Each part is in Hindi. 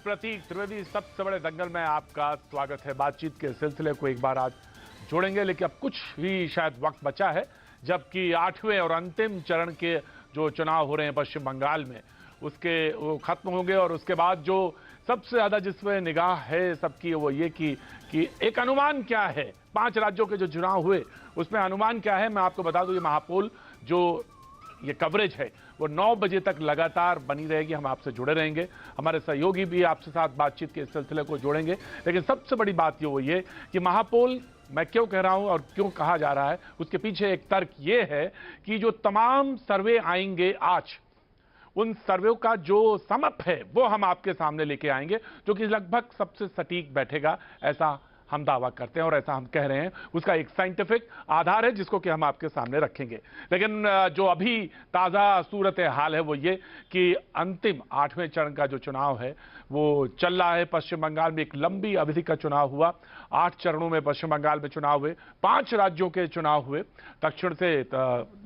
प्रतीक त्रिवेदी, सबसे बड़े दंगल में आपका स्वागत है। बातचीत के सिलसिले को एक बार आज जोड़ेंगे, लेकिन अब कुछ ही शायद वक्त बचा है, जबकि 8वें और अंतिम चरण के जो चुनाव हो रहे हैं पश्चिम बंगाल में, उसके वो खत्म होंगे। और उसके बाद जो सबसे ज्यादा जिसमें निगाह है सबकी, वो ये कि एक अनुमान क्या है 5 राज्यों के जो चुनाव हुए उसमें अनुमान क्या है। मैं आपको बता दूं, ये महापोल जो ये कवरेज है वो 9 बजे तक लगातार बनी रहेगी। हम आपसे जुड़े रहेंगे, हमारे सहयोगी भी आपसे साथ बातचीत के इस सिलसिले को जोड़ेंगे। लेकिन सबसे बड़ी बात ये कि महापोल मैं क्यों कह रहा हूं और क्यों कहा जा रहा है, उसके पीछे एक तर्क ये है कि जो तमाम सर्वे आएंगे आज, उन सर्वे का जो समअप है वो हम आपके सामने लेके आएंगे, जो कि लगभग सबसे सटीक बैठेगा, ऐसा हम दावा करते हैं और ऐसा हम कह रहे हैं। उसका एक साइंटिफिक आधार है जिसको कि हम आपके सामने रखेंगे। लेकिन जो अभी ताज़ा सूरत हाल है वो ये कि अंतिम 8वें चरण का जो चुनाव है वो चल रहा है पश्चिम बंगाल में। एक लंबी अवधि का चुनाव हुआ, 8 चरणों में पश्चिम बंगाल में चुनाव हुए, 5 राज्यों के चुनाव हुए, दक्षिण से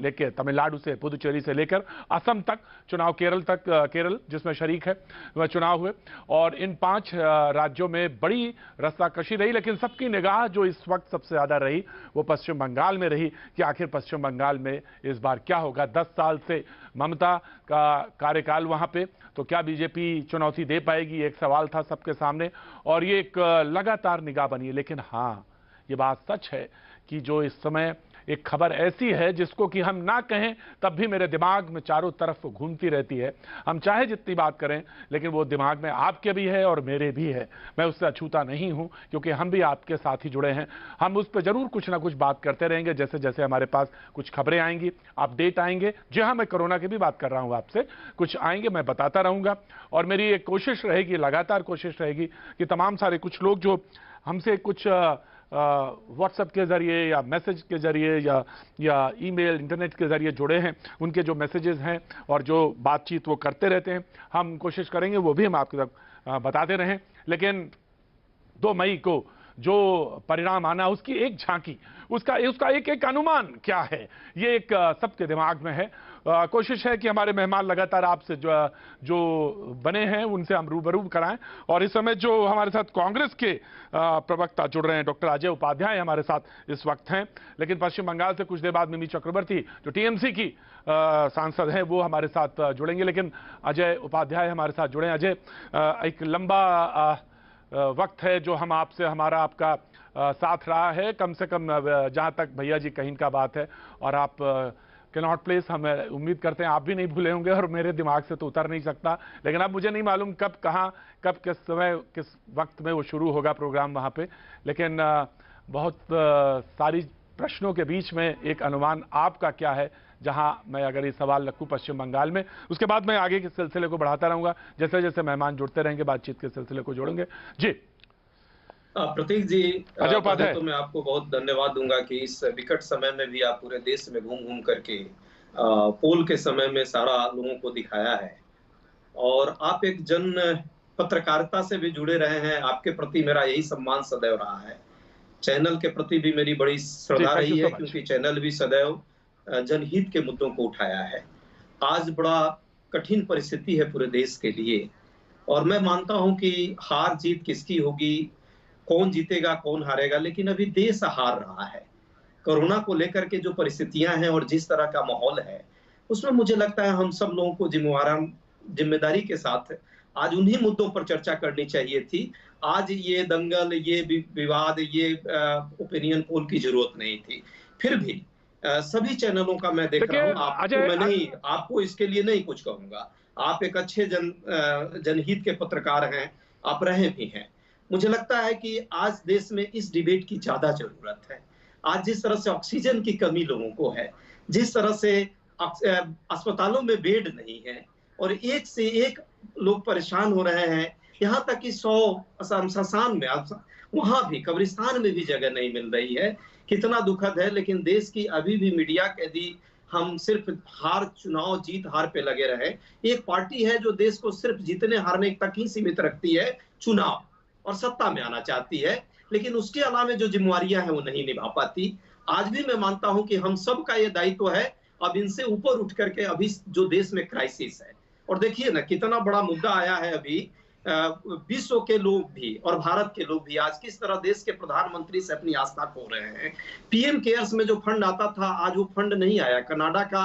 लेकर तमिलनाडु से, पुदुचेरी से लेकर असम तक चुनाव, केरल तक, केरल जिसमें शरीक है वह चुनाव हुए। और इन 5 राज्यों में बड़ी रस्साकशी रही, लेकिन सबकी निगाह जो इस वक्त सबसे ज्यादा रही वो पश्चिम बंगाल में रही कि आखिर पश्चिम बंगाल में इस बार क्या होगा। 10 साल से ममता का कार्यकाल वहां पे, तो क्या बीजेपी चुनौती दे पाएगी, एक सवाल था सबके सामने और ये एक लगातार निगाह बनी है। लेकिन हाँ, ये बात सच है कि जो इस समय एक खबर ऐसी है जिसको कि हम ना कहें तब भी मेरे दिमाग में चारों तरफ घूमती रहती है। हम चाहे जितनी बात करें, लेकिन वो दिमाग में आपके भी है और मेरे भी है। मैं उससे अछूता नहीं हूं, क्योंकि हम भी आपके साथ ही जुड़े हैं। हम उस पर जरूर कुछ ना कुछ बात करते रहेंगे, जैसे जैसे हमारे पास कुछ खबरें आएंगी, अपडेट आएंगे। जी हाँ, मैं कोरोना की भी बात कर रहा हूं आपसे, कुछ आएंगे मैं बताता रहूंगा। और मेरी एक कोशिश रहेगी, लगातार कोशिश रहेगी कि तमाम सारे कुछ लोग जो हमसे कुछ व्हाट्सएप के जरिए या मैसेज के जरिए या ईमेल, इंटरनेट के जरिए जुड़े हैं, उनके जो मैसेजेस हैं और जो बातचीत वो करते रहते हैं, हम कोशिश करेंगे वो भी हम आपके तक बताते रहें। लेकिन 2 मई को जो परिणाम आना, उसकी एक झांकी, उसका एक अनुमान क्या है, ये एक सबके दिमाग में है। कोशिश है कि हमारे मेहमान लगातार आपसे जो बने हैं उनसे हम रूबरू कराएं। और इस समय जो हमारे साथ कांग्रेस के प्रवक्ता जुड़ रहे हैं, डॉक्टर अजय उपाध्याय हमारे साथ इस वक्त हैं। लेकिन पश्चिम बंगाल से कुछ देर बाद मिमी चक्रवर्ती जो टीएमसी की सांसद हैं वो हमारे साथ जुड़ेंगे। लेकिन अजय उपाध्याय हमारे साथ जुड़े। अजय, एक लंबा वक्त है जो हम आपसे, हमारा आपका साथ रहा है, कम से कम जहां तक भैया जी कहीं का बात है। और आप कैनॉट प्लेस, हम उम्मीद करते हैं आप भी नहीं भूले होंगे और मेरे दिमाग से तो उतर नहीं सकता। लेकिन अब मुझे नहीं मालूम कब, कहां, कब, किस समय, किस वक्त में वो शुरू होगा प्रोग्राम वहां पे। लेकिन बहुत सारी प्रश्नों के बीच में एक अनुमान आपका क्या है, जहां मैं अगर ये सवाल रखूं पश्चिम बंगाल में, उसके बाद मैं आगे के सिलसिले को बढ़ाता रहूंगा जैसे जैसे मेहमान जुड़ते रहेंगे, बातचीत के सिलसिले को जोड़ेंगे। जी प्रतीक जी, अजय उपाध्याय, तो मैं आपको बहुत धन्यवाद दूंगा कि इस विकट समय में भी आप पूरे देश में घूम घूम करके पोल के समय में सारा लोगों को दिखाया है। और आप एक जन पत्रकारिता से भी जुड़े रहे हैं, आपके प्रति मेरा यही सम्मान सदैव रहा है। चैनल के प्रति भी मेरी बड़ी श्रद्धा रही है, क्योंकि चैनल भी सदैव जनहित के मुद्दों को उठाया है। आज बड़ा कठिन परिस्थिति है पूरे देश के लिए, और मैं मानता हूं कि हार जीत किसकी होगी, कौन जीतेगा कौन हारेगा, लेकिन अभी देश हार रहा है। कोरोना को लेकर के जो परिस्थितियां हैं और जिस तरह का माहौल है, उसमें मुझे लगता है हम सब लोगों को जिम्मेदारी के साथ आज उन्हीं मुद्दों पर चर्चा करनी चाहिए थी। आज ये दंगल, ये विवाद, ये ओपिनियन पोल की जरूरत नहीं थी। फिर भी सभी चैनलों का मैं देख रहा हूँ, आपको इसके लिए नहीं कुछ कहूंगा। आप एक अच्छे जनहित के पत्रकार हैं, आप रहे भी हैं। मुझे लगता है कि आज देश में इस डिबेट की ज्यादा जरूरत है। आज जिस तरह से ऑक्सीजन की कमी लोगों को है, जिस तरह से अस्पतालों में बेड नहीं है और एक से एक लोग परेशान हो रहे हैं, यहाँ तक कि 100 शमशान में, वहां भी, कब्रिस्तान में भी जगह नहीं मिल रही है। कितना दुखद है। लेकिन देश की अभी भी मीडिया के यदि हम सिर्फ चुनाव जीत हार पे लगे रहे, एक पार्टी है जो देश को सिर्फ जीतने हारने तक ही सीमित रखती है, चुनाव और सत्ता में आना चाहती है, लेकिन उसके अलावा जो जिम्मेवारियां हैं वो नहीं निभा पाती। आज भी मैं मानता हूं कि हम सब का ये दायित्व है अब इनसे ऊपर उठ करके, अभी जो देश में क्राइसिस है, और देखिए ना कितना बड़ा मुद्दा आया है अभी विश्व के लोग भी और भारत के लोग भी आज किस तरह देश के प्रधानमंत्री से अपनी आस्था खो रहे हैं। पीएम केयर्स में जो फंड आता था, आज वो फंड नहीं आया। कनाडा का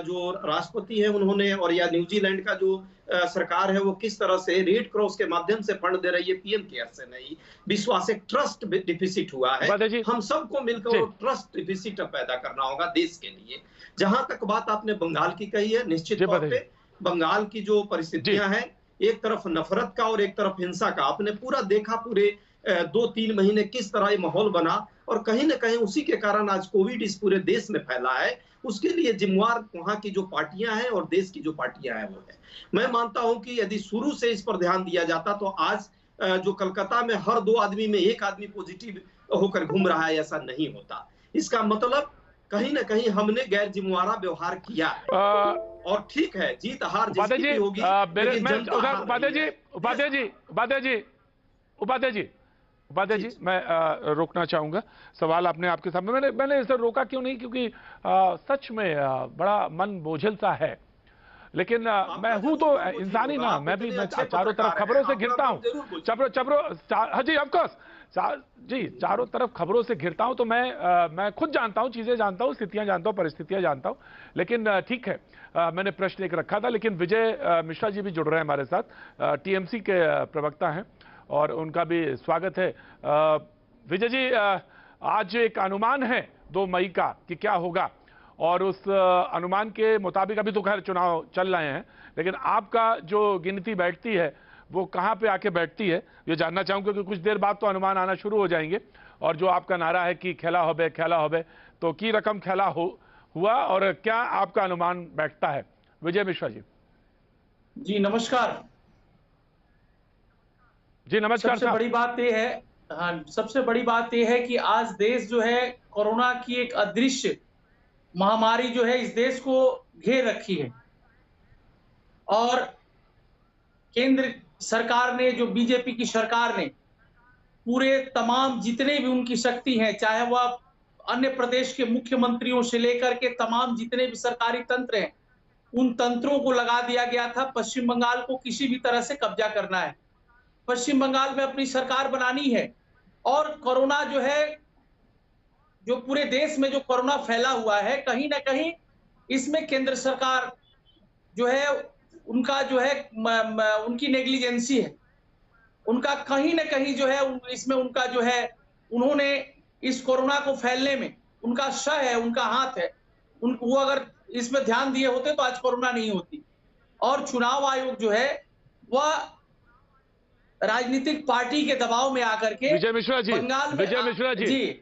जो राष्ट्रपति है उन्होंने, और या न्यूजीलैंड का जो सरकार है, वो किस तरह से रेड क्रॉस के माध्यम से फंड दे रही है, पीएम केयर से नहीं। विश्वास, एक ट्रस्ट डिफिसिट हुआ है। हम सबको मिलकर वो ट्रस्ट डिफिसिट पैदा करना होगा देश के लिए। जहां तक बात आपने बंगाल की कही है, निश्चित तौर पे बंगाल की जो परिस्थितियां हैं, एक तरफ नफरत का और एक तरफ हिंसा का, आपने पूरा देखा। पूरे 2-3 महीने किस तरह ये माहौल बना, और कहीं ना कहीं उसी के कारण आज कोविड इस पूरे देश में फैला है। उसके लिए जिम्मेवार वहां की जो पार्टियां हैं और देश की जो पार्टियां हैं वो है। मैं मानता हूं कि यदि शुरू से इस पर ध्यान दिया जाता तो आज जो कलकत्ता में हर 2 आदमी में 1 आदमी पॉजिटिव होकर घूम रहा है, ऐसा नहीं होता। इसका मतलब कहीं ना कहीं हमने गैर जिम्मेवारा व्यवहार किया है। और ठीक है, जीत हार जिसकी भी होगी, उपाध्याय जी, मैं रोकना चाहूंगा। सवाल आपने आपके सामने, मैंने इसे रोका क्यों नहीं, क्योंकि सच में बड़ा मन बोझिल सा है। लेकिन मैं हूं तो इंसानी ना, मैं चारों तरफ खबरों से घिरता हूं, हाँ जी, ऑफकोर्स जी, चारों तरफ खबरों से घिरता हूं, तो मैं खुद जानता हूं, चीजें जानता हूं, स्थितियां जानता हूं, परिस्थितियां जानता हूं। लेकिन ठीक है, मैंने प्रश्न एक रखा था। लेकिन विजय मिश्रा जी भी जुड़ रहे हैं हमारे साथ, टीएमसी के प्रवक्ता हैं, और उनका भी स्वागत है। विजय जी, आज एक अनुमान है 2 मई का कि क्या होगा, और उस अनुमान के मुताबिक अभी तो खैर चुनाव चल रहे हैं, लेकिन आपका जो गिनती बैठती है वो कहां पे आके बैठती है, ये जानना चाहूंगा, क्योंकि कुछ देर बाद तो अनुमान आना शुरू हो जाएंगे। और जो आपका नारा है कि खेला होबे, तो की रकम खेला हुआ, और क्या आपका अनुमान बैठता है? विजय मिश्रा जी। जी नमस्कार। जी नमस्कार। सबसे बड़ी बात यह है, हाँ, सबसे बड़ी बात यह है कि आज देश जो है कोरोना की एक अदृश्य महामारी जो है इस देश को घेर रखी है। और केंद्र सरकार ने, जो बीजेपी की सरकार ने, पूरे तमाम जितने भी उनकी शक्ति है, चाहे वह अन्य प्रदेश के मुख्यमंत्रियों से लेकर के तमाम जितने भी सरकारी तंत्र हैं, उन तंत्रों को लगा दिया गया था पश्चिम बंगाल को किसी भी तरह से कब्जा करना है, पश्चिम बंगाल में अपनी सरकार बनानी है। और कोरोना जो है, जो पूरे देश में जो कोरोना फैला हुआ है, कहीं ना कहीं इसमें केंद्र सरकार जो है, उनका जो है उनकी नेग्लिजेंसी है, उनका कहीं ना कहीं जो है इसमें उनका जो है, उन्होंने इस कोरोना को फैलने में उनका सह है, उनका हाथ है। वो अगर इसमें ध्यान दिए होते तो आज कोरोना नहीं होती। और चुनाव आयोग जो है वह राजनीतिक पार्टी के दबाव में आकर के विजय मिश्रा जी, बंगाल में विजय मिश्रा जी,